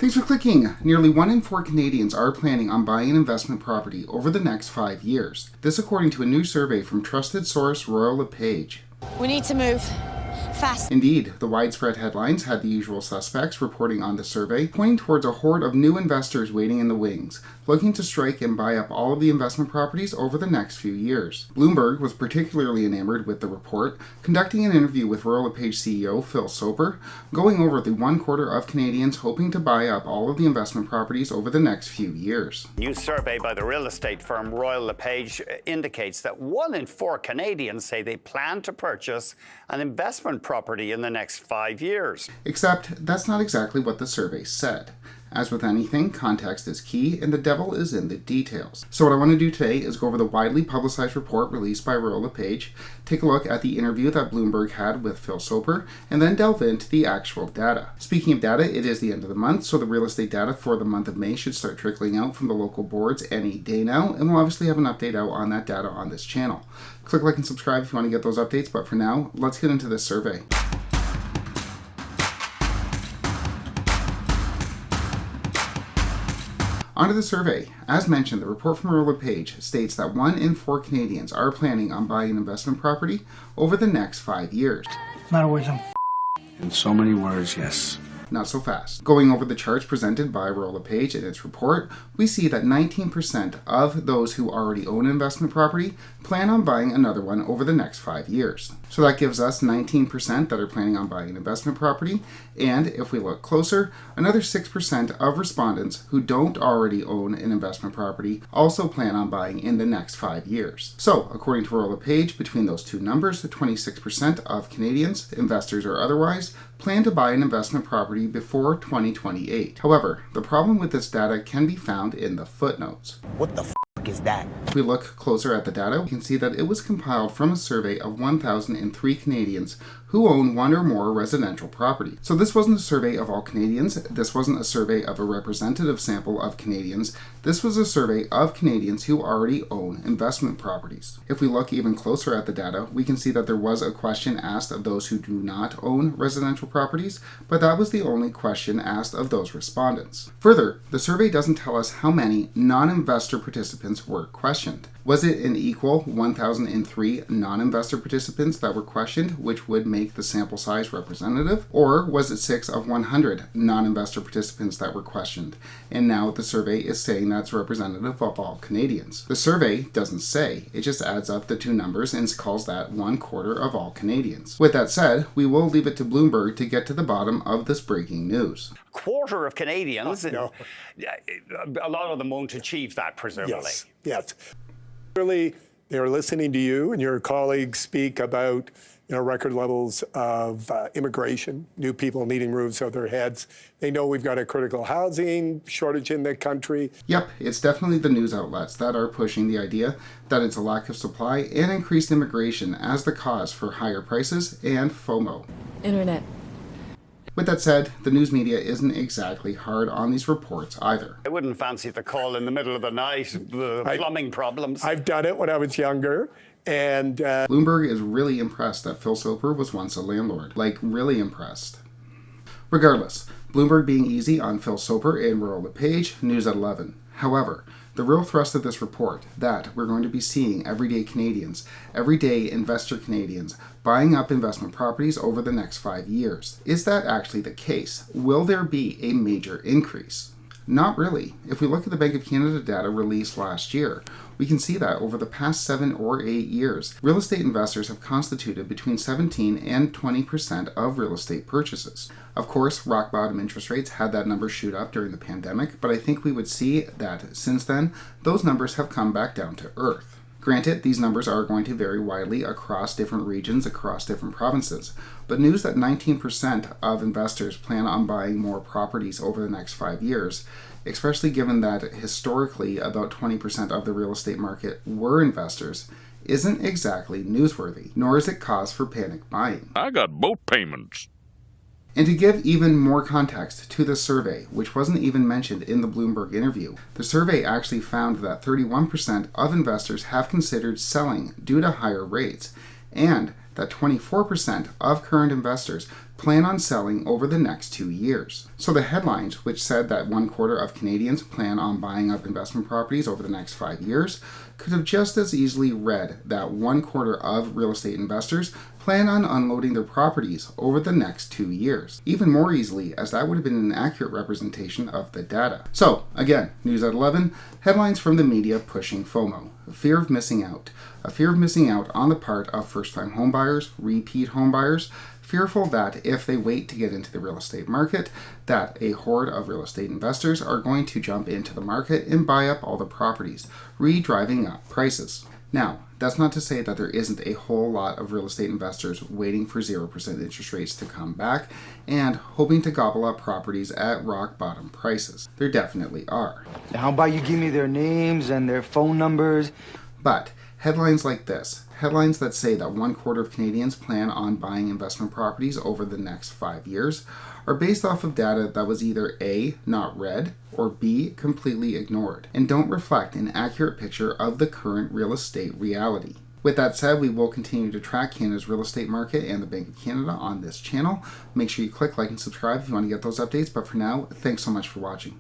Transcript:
Thanks for clicking. Nearly 1 in 4 Canadians are planning on buying an investment property over the next 5 years. This according to a new survey from trusted source Royal LePage. We need to move fast. Indeed, the widespread headlines had the usual suspects reporting on the survey, pointing towards a horde of new investors waiting in the wings, looking to strike and buy up all of the investment properties over the next few years. Bloomberg was particularly enamored with the report, conducting an interview with Royal LePage CEO Phil Soper, going over the 1/4 of Canadians hoping to buy up all of the investment properties over the next few years. A new survey by the real estate firm Royal LePage indicates that 1 in 4 Canadians say they plan to purchase an investment property in the next 5 years. Except that's not exactly what the survey said. As with anything, context is key and the devil is in the details. So what I want to do today is go over the widely publicized report released by Royal LePage, take a look at the interview that Bloomberg had with Phil Soper, and then delve into the actual data. Speaking of data, it is the end of the month, so the real estate data for the month of May should start trickling out from the local boards any day now, and we'll obviously have an update out on that data on this channel. Click like and subscribe if you want to get those updates, but for now, let's get into this survey. Onto the survey. As mentioned, the report from Royal LePage states that 1 in 4 Canadians are planning on buying an investment property over the next 5 years. In other words, in so many words, yes. Not so fast. Going over the charts presented by Royal LePage in its report, we see that 19% of those who already own an investment property plan on buying another one over the next 5 years. So that gives us 19% that are planning on buying an investment property, and if we look closer, another 6% of respondents who don't already own an investment property also plan on buying in the next 5 years. So, according to Royal LePage, between those two numbers, 26% of Canadians, investors or otherwise, plan to buy an investment property before 2028. However, the problem with this data can be found in the footnotes. What the is that? If we look closer at the data, we can see that it was compiled from a survey of 1,003 Canadians who own 1 or more residential property. So this wasn't a survey of all Canadians, this wasn't a survey of a representative sample of Canadians, this was a survey of Canadians who already own investment properties. If we look even closer at the data, we can see that there was a question asked of those who do not own residential properties, but that was the only question asked of those respondents. Further, the survey doesn't tell us how many non-investor participants were questioned. Was it an equal 1,003 non-investor participants that were questioned, which would make the sample size representative? Or was it 6 of 100 non-investor participants that were questioned? And now the survey is saying that's representative of all Canadians. The survey doesn't say, it just adds up the two numbers and calls that 1/4 of all Canadians. With that said, we will leave it to Bloomberg to get to the bottom of this breaking news. Quarter of Canadians, a lot of them won't achieve that, presumably. Yes. Clearly, they're listening to you and your colleagues speak about record levels of immigration, new people needing roofs over their heads. They know we've got a critical housing shortage in the country. Yep, it's definitely the news outlets that are pushing the idea that it's a lack of supply and increased immigration as the cause for higher prices and FOMO. Internet. With that said, the news media isn't exactly hard on these reports either. I wouldn't fancy the call in the middle of the night, plumbing problems. I've done it when I was younger. And Bloomberg is really impressed that Phil Soper was once a landlord. Like, really impressed. Regardless, Bloomberg being easy on Phil Soper and Royal LePage, news at 11. However, the real thrust of this report, that we're going to be seeing everyday Canadians, everyday investor Canadians, buying up investment properties over the next 5 years. Is that actually the case? Will there be a major increase? Not really. If we look at the Bank of Canada data released last year, we can see that over the past 7 or 8 years, real estate investors have constituted between 17 and 20% of real estate purchases. Of course, rock bottom interest rates had that number shoot up during the pandemic, but I think we would see that since then, those numbers have come back down to earth. Granted, these numbers are going to vary widely across different regions, across different provinces, but news that 19% of investors plan on buying more properties over the next 5 years, especially given that historically about 20% of the real estate market were investors, isn't exactly newsworthy, nor is it cause for panic buying. I got both payments. And to give even more context to the survey, which wasn't even mentioned in the Bloomberg interview, the survey actually found that 31% of investors have considered selling due to higher rates, and that 24% of current investors plan on selling over the next 2 years. So the headlines, which said that 1/4 of Canadians plan on buying up investment properties over the next 5 years, could have just as easily read that 1/4 of real estate investors plan on unloading their properties over the next 2 years. Even more easily, as that would have been an accurate representation of the data. So, again, news at 11, headlines from the media pushing FOMO, a fear of missing out. A fear of missing out on the part of first-time homebuyers, repeat homebuyers, fearful that if they wait to get into the real estate market, that a horde of real estate investors are going to jump into the market and buy up all the properties, re-driving up prices. Now, that's not to say that there isn't a whole lot of real estate investors waiting for 0% interest rates to come back and hoping to gobble up properties at rock bottom prices. There definitely are. How about you give me their names and their phone numbers? But headlines like this, headlines that say that 1/4 of Canadians plan on buying investment properties over the next 5 years, are based off of data that was either A, not read, or B, completely ignored, and don't reflect an accurate picture of the current real estate reality. With that said, we will continue to track Canada's real estate market and the Bank of Canada on this channel. Make sure you click like and subscribe if you want to get those updates, but for now, thanks so much for watching.